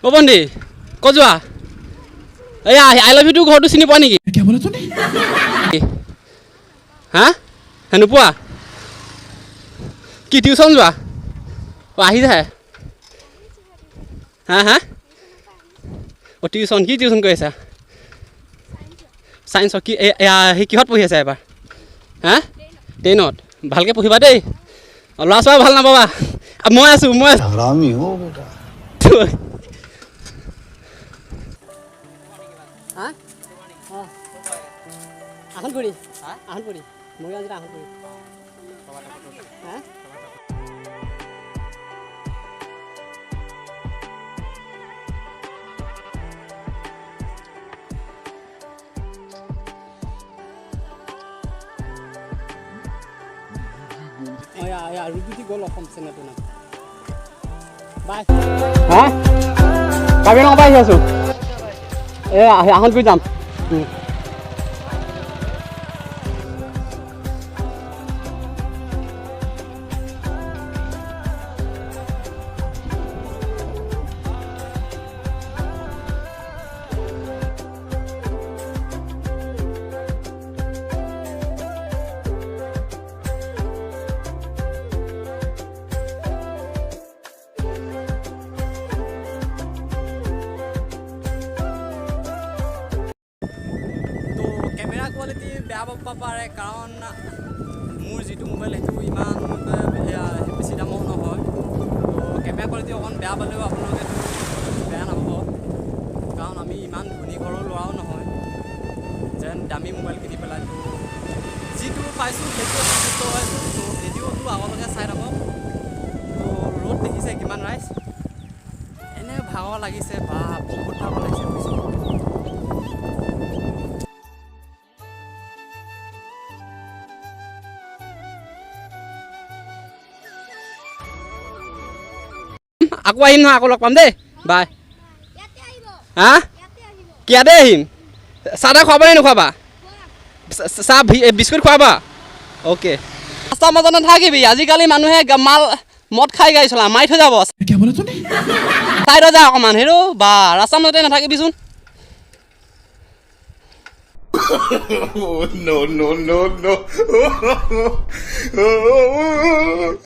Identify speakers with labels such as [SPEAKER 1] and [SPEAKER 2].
[SPEAKER 1] অ বন্ধি ক যোৱা এয়া আই লাভ ইউ টু ঘৰটো চিনি পোৱা নেকি হা নোপোৱা কি টিউশ্যন যোৱা অ আহি যায় হা হা অ টিউশ্যন কি টিউশ্যন কৰি আছা চায়েন্সৰ কি সেই কিহত পঢ়ি আছে এবাৰ হা 10ত ভালকৈ পঢ়িবা দেই ল'ৰা ছোৱালী ভাল নাপাবা মই আছোঁ আহনপুৰি মৰিগাঁও আহনপুৰি হা ৰুটি গ'ল অসম চেনেলটো নাম বাই হা কাজিৰঙা পৰা আহি আছোঁ এই আহনপুৰি যাম কেমেৰা কোৱালিটি বেয়া পাব পাৰে কাৰণ মোৰ যিটো মোবাইল সেইটো ইমান বেছি দামৰ নহয় তো কেমেৰা কোৱালিটি অকণ বেয়া পালেও আপোনালোকে বেয়া নাপাব কাৰণ আমি ইমান ধনী ঘৰৰ ল'ৰাও নহয় যেন দামী মোবাইল কিনি পেলাই তো যিটো পাইছোঁ সেইটোৱে সন্তুষ্ট হৈছোঁ তো ভিডিঅ'টো আগলৈকে চাই থাকক তো ৰ'দ দেখিছে কিমান ৰাইজ এনে ভাগৰ লাগিছে বা বহুত ভাগৰ লাগিছে আকৌ আহিম নহয় আকৌ লগ পাম দেই বাই হা কিয়াতে আহিম চাহ তাহ খুৱাবা নে নোখোৱাবা চাহ বিস্কুট খুৱাবা অ'কে ৰাস্তাৰ মাজত নাথাকিবি আজিকালি মানুহে মাল মদ খাই গাড়ী চলা মাৰি থৈ যাব চাই থৈ যা অকণমান হেৰৌ বা ৰাস্তাৰ মাজতে নাথাকিবিচোন
[SPEAKER 2] no.